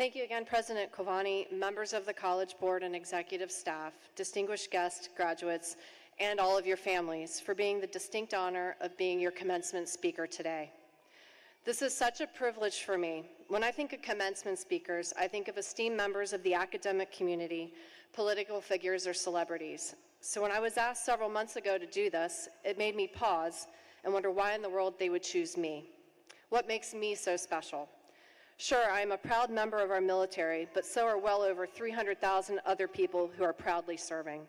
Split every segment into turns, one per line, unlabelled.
Thank you again, President Kovani, members of the College Board and executive staff, distinguished guests, graduates, and all of your families for being the distinct honor of being your commencement speaker today. This is such a privilege for me. When I think of commencement speakers, I think of esteemed members of the academic community, political figures, or celebrities. So when I was asked several months ago to do this, it made me pause and wonder why in the world they would choose me. What makes me so special? Sure, I am a proud member of our military, but so are well over 300,000 other people who are proudly serving.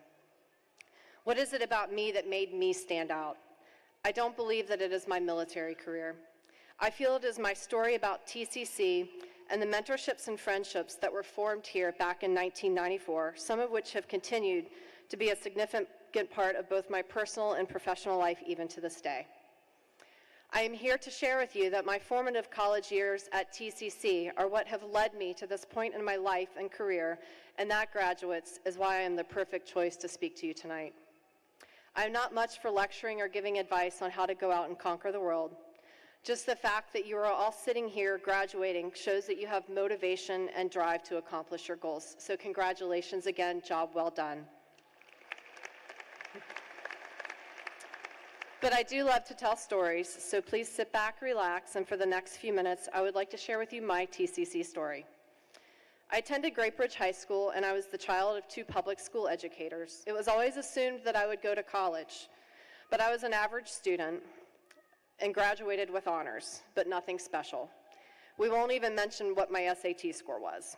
What is it about me that made me stand out? I don't believe that it is my military career. I feel it is my story about TCC and the mentorships and friendships that were formed here back in 1994, some of which have continued to be a significant part of both my personal and professional life even to this day. I am here to share with you that my formative college years at TCC are what have led me to this point in my life and career, and that, graduates, is why I am the perfect choice to speak to you tonight. I am not much for lecturing or giving advice on how to go out and conquer the world. Just the fact that you are all sitting here graduating shows that you have motivation and drive to accomplish your goals. So congratulations again, job well done. But I do love to tell stories, so please sit back, relax, and for the next few minutes, I would like to share with you my TCC story. I attended Great Bridge High School, and I was the child of two public school educators. It was always assumed that I would go to college, but I was an average student and graduated with honors, but nothing special. We won't even mention what my SAT score was.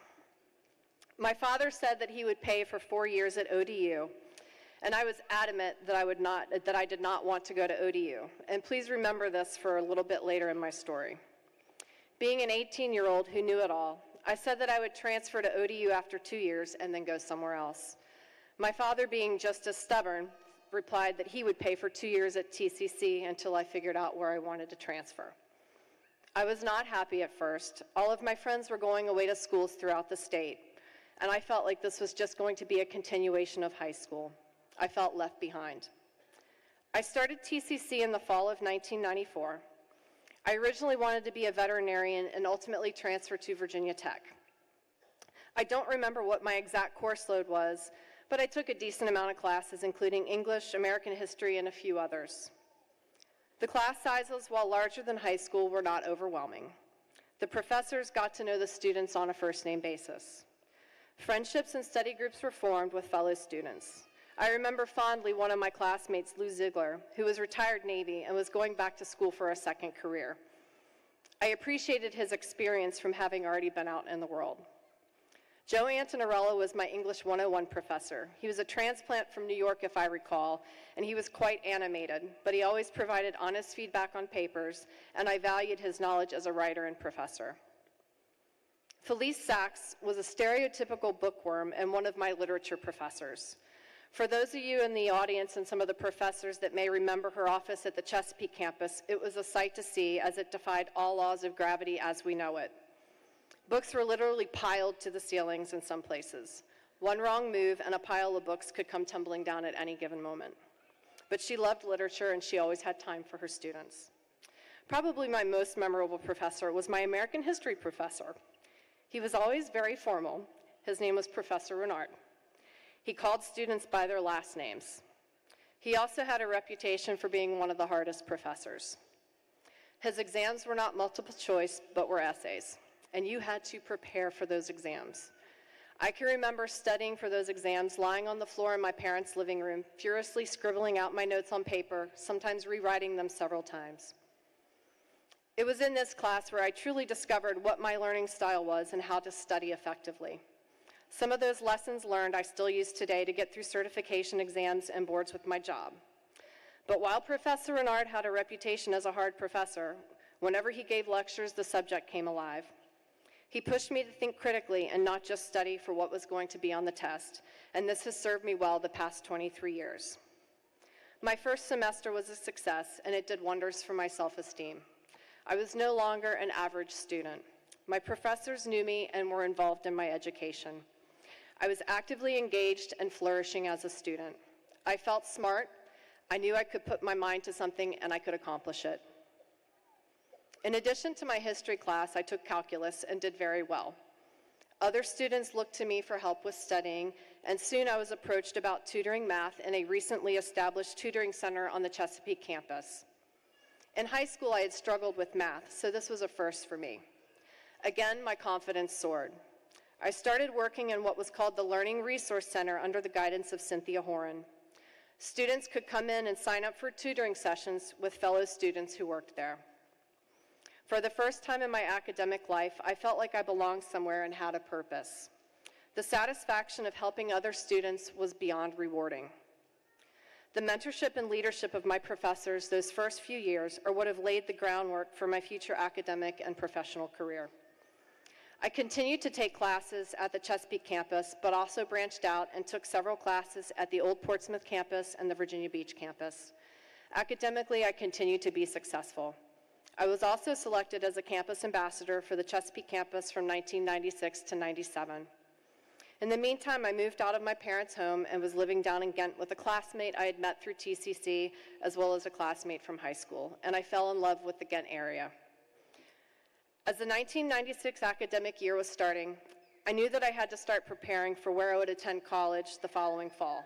My father said that he would pay for 4 years at ODU, and I was adamant that I did not want to go to ODU. And please remember this for a little bit later in my story. Being an 18-year-old who knew it all, I said that I would transfer to ODU after 2 years and then go somewhere else. My father, being just as stubborn, replied that he would pay for 2 years at TCC until I figured out where I wanted to transfer. I was not happy at first. All of my friends were going away to schools throughout the state, and I felt like this was just going to be a continuation of high school. I felt left behind. I started TCC in the fall of 1994. I originally wanted to be a veterinarian and ultimately transferred to Virginia Tech. I don't remember what my exact course load was, but I took a decent amount of classes, including English, American history, and a few others. The class sizes, while larger than high school, were not overwhelming. The professors got to know the students on a first-name basis. Friendships and study groups were formed with fellow students. I remember fondly one of my classmates, Lou Ziegler, who was retired Navy and was going back to school for a second career. I appreciated his experience from having already been out in the world. Joe Antonarella was my English 101 professor. He was a transplant from New York, if I recall, and he was quite animated, but he always provided honest feedback on papers, and I valued his knowledge as a writer and professor. Felice Sachs was a stereotypical bookworm and one of my literature professors. For those of you in the audience and some of the professors that may remember her office at the Chesapeake campus, it was a sight to see as it defied all laws of gravity as we know it. Books were literally piled to the ceilings in some places. One wrong move and a pile of books could come tumbling down at any given moment. But she loved literature and she always had time for her students. Probably my most memorable professor was my American history professor. He was always very formal. His name was Professor Renard. He called students by their last names. He also had a reputation for being one of the hardest professors. His exams were not multiple choice, but were essays, and you had to prepare for those exams. I can remember studying for those exams, lying on the floor in my parents' living room, furiously scribbling out my notes on paper, sometimes rewriting them several times. It was in this class where I truly discovered what my learning style was and how to study effectively. Some of those lessons learned I still use today to get through certification exams and boards with my job. But while Professor Renard had a reputation as a hard professor, whenever he gave lectures, the subject came alive. He pushed me to think critically and not just study for what was going to be on the test, and this has served me well the past 23 years. My first semester was a success, and it did wonders for my self-esteem. I was no longer an average student. My professors knew me and were involved in my education. I was actively engaged and flourishing as a student. I felt smart. I knew I could put my mind to something and I could accomplish it. In addition to my history class, I took calculus and did very well. Other students looked to me for help with studying, and soon I was approached about tutoring math in a recently established tutoring center on the Chesapeake campus. In high school, I had struggled with math, so this was a first for me. Again, my confidence soared. I started working in what was called the Learning Resource Center under the guidance of Cynthia Horan. Students could come in and sign up for tutoring sessions with fellow students who worked there. For the first time in my academic life, I felt like I belonged somewhere and had a purpose. The satisfaction of helping other students was beyond rewarding. The mentorship and leadership of my professors those first few years are what have laid the groundwork for my future academic and professional career. I continued to take classes at the Chesapeake campus, but also branched out and took several classes at the Old Portsmouth campus and the Virginia Beach campus. Academically, I continued to be successful. I was also selected as a campus ambassador for the Chesapeake campus from 1996 to 97. In the meantime, I moved out of my parents' home and was living down in Ghent with a classmate I had met through TCC, as well as a classmate from high school, and I fell in love with the Ghent area. As the 1996 academic year was starting, I knew that I had to start preparing for where I would attend college the following fall.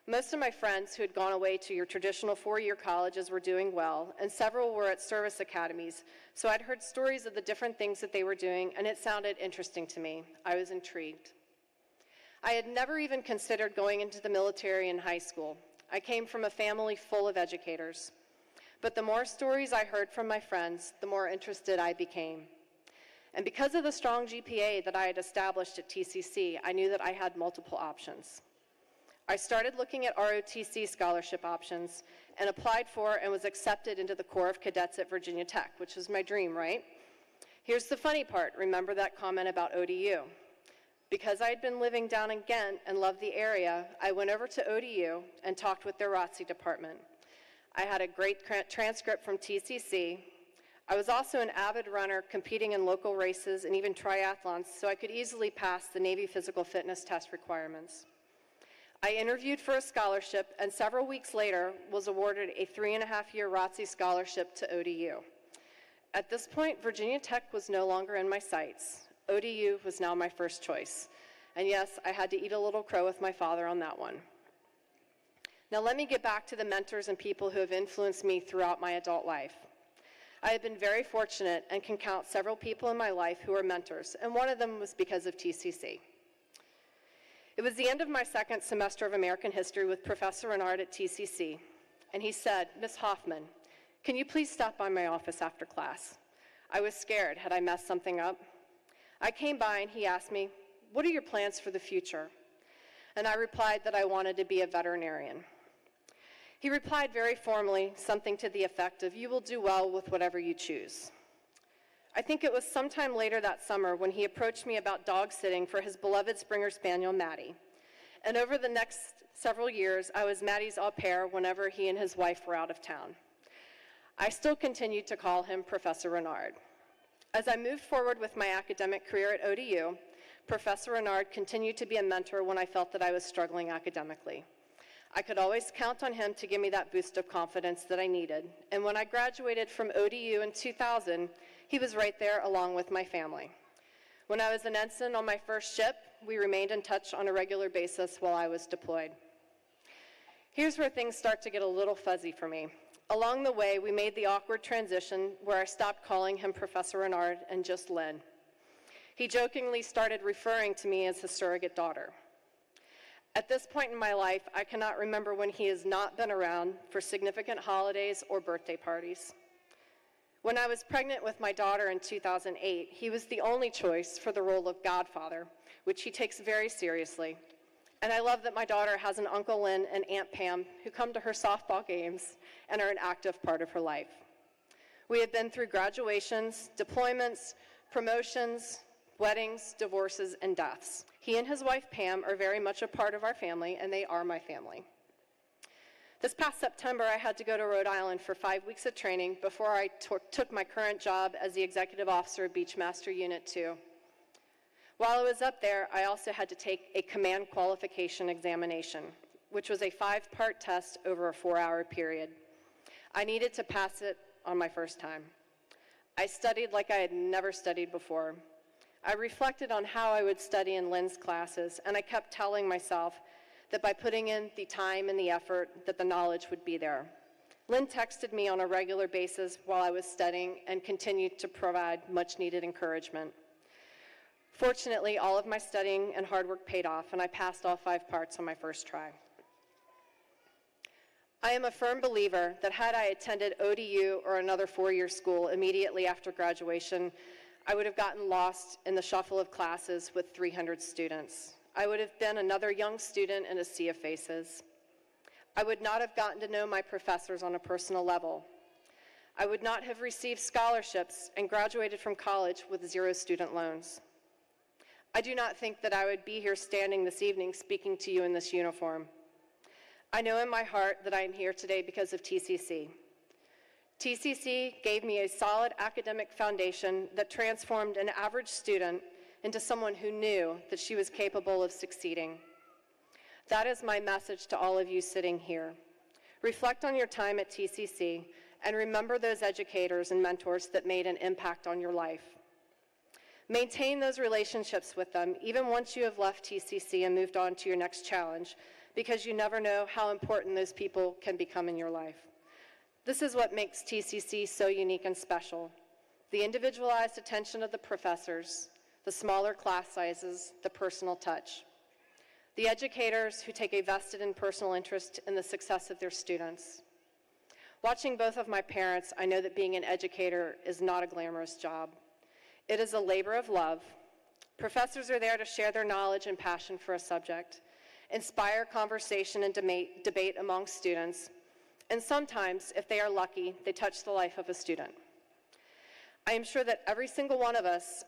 Most of my friends who had gone away to your traditional four-year colleges were doing well, and several were at service academies, so I'd heard stories of the different things that they were doing, and it sounded interesting to me. I was intrigued. I had never even considered going into the military in high school. I came from a family full of educators. But the more stories I heard from my friends, the more interested I became. And because of the strong GPA that I had established at TCC, I knew that I had multiple options. I started looking at ROTC scholarship options and applied for and was accepted into the Corps of Cadets at Virginia Tech, which was my dream, right? Here's the funny part. Remember that comment about ODU? Because I had been living down in Ghent and loved the area, I went over to ODU and talked with their ROTC department. I had a great transcript from TCC. I was also an avid runner, competing in local races and even triathlons, so I could easily pass the Navy physical fitness test requirements. I interviewed for a scholarship, and several weeks later was awarded a 3.5-year ROTC scholarship to ODU. At this point, Virginia Tech was no longer in my sights. ODU was now my first choice. And yes, I had to eat a little crow with my father on that one. Now let me get back to the mentors and people who have influenced me throughout my adult life. I have been very fortunate and can count several people in my life who are mentors, and one of them was because of TCC. It was the end of my second semester of American history with Professor Renard at TCC, and he said, "Miss Hoffman, can you please stop by my office after class?" I was scared. Had I messed something up? I came by and he asked me, "What are your plans for the future?" And I replied that I wanted to be a veterinarian. He replied very formally, something to the effect of, "You will do well with whatever you choose." I think it was sometime later that summer when he approached me about dog sitting for his beloved Springer Spaniel, Maddie. And over the next several years, I was Maddie's au pair whenever he and his wife were out of town. I still continued to call him Professor Renard. As I moved forward with my academic career at ODU, Professor Renard continued to be a mentor when I felt that I was struggling academically. I could always count on him to give me that boost of confidence that I needed. And when I graduated from ODU in 2000, he was right there along with my family. When I was an ensign on my first ship, we remained in touch on a regular basis while I was deployed. Here's where things start to get a little fuzzy for me. Along the way, we made the awkward transition where I stopped calling him Professor Renard and just Lynn. He jokingly started referring to me as his surrogate daughter. At this point in my life, I cannot remember when he has not been around for significant holidays or birthday parties. When I was pregnant with my daughter in 2008, he was the only choice for the role of godfather, which he takes very seriously. And I love that my daughter has an Uncle Lynn and Aunt Pam who come to her softball games and are an active part of her life. We have been through graduations, deployments, promotions, weddings, divorces, and deaths. He and his wife Pam are very much a part of our family, and they are my family. This past September, I had to go to Rhode Island for 5 weeks of training before I took my current job as the executive officer of Beachmaster Unit 2. While I was up there, I also had to take a command qualification examination, which was a 5-part test over a 4-hour period. I needed to pass it on my first time. I studied like I had never studied before. I reflected on how I would study in Lynn's classes, and I kept telling myself that by putting in the time and the effort, that the knowledge would be there. Lynn texted me on a regular basis while I was studying and continued to provide much-needed encouragement. Fortunately, all of my studying and hard work paid off, and I passed all 5 parts on my first try. I am a firm believer that had I attended ODU or another 4-year school immediately after graduation, I would have gotten lost in the shuffle of classes with 300 students. I would have been another young student in a sea of faces. I would not have gotten to know my professors on a personal level. I would not have received scholarships and graduated from college with 0 student loans. I do not think that I would be here standing this evening speaking to you in this uniform. I know in my heart that I am here today because of TCC. TCC gave me a solid academic foundation that transformed an average student into someone who knew that she was capable of succeeding. That is my message to all of you sitting here. Reflect on your time at TCC and remember those educators and mentors that made an impact on your life. Maintain those relationships with them even once you have left TCC and moved on to your next challenge, because you never know how important those people can become in your life. This is what makes TCC so unique and special. The individualized attention of the professors, the smaller class sizes, the personal touch. The educators who take a vested and personal interest in the success of their students. Watching both of my parents, I know that being an educator is not a glamorous job. It is a labor of love. Professors are there to share their knowledge and passion for a subject, inspire conversation and debate among students, and sometimes, if they are lucky, they touch the life of a student. I am sure that every single one of us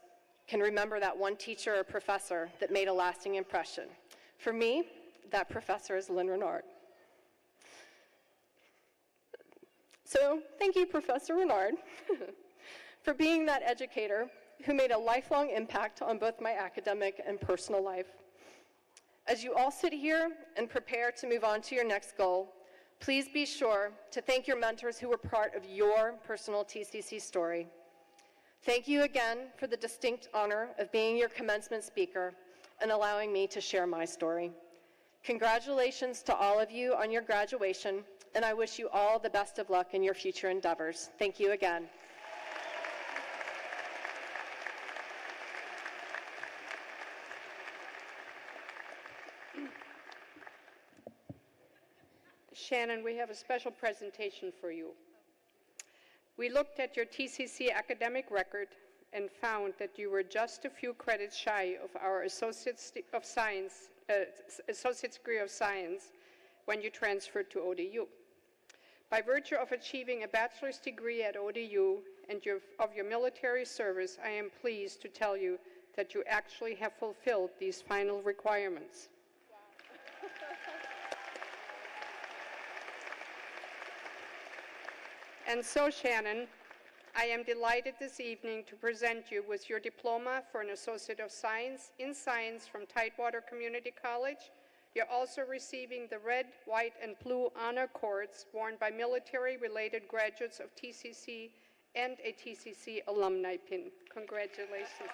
can remember that one teacher or professor that made a lasting impression. For me, that professor is Lynn Renard. So thank you, Professor Renard, for being that educator who made a lifelong impact on both my academic and personal life. As you all sit here and prepare to move on to your next goal, please be sure to thank your mentors who were part of your personal TCC story. Thank you again for the distinct honor of being your commencement speaker and allowing me to share my story. Congratulations to all of you on your graduation, and I wish you all the best of luck in your future endeavors. Thank you again.
Shannon, we have a special presentation for you. We looked at your TCC academic record and found that you were just a few credits shy of our Associate's degree of Science when you transferred to ODU. By virtue of achieving a bachelor's degree at ODU and of your military service, I am pleased to tell you that you actually have fulfilled these final requirements. And so, Shannon, I am delighted this evening to present you with your diploma for an Associate of Science in Science from Tidewater Community College. You're also receiving the red, white, and blue honor cords worn by military-related graduates of TCC and a TCC alumni pin. Congratulations.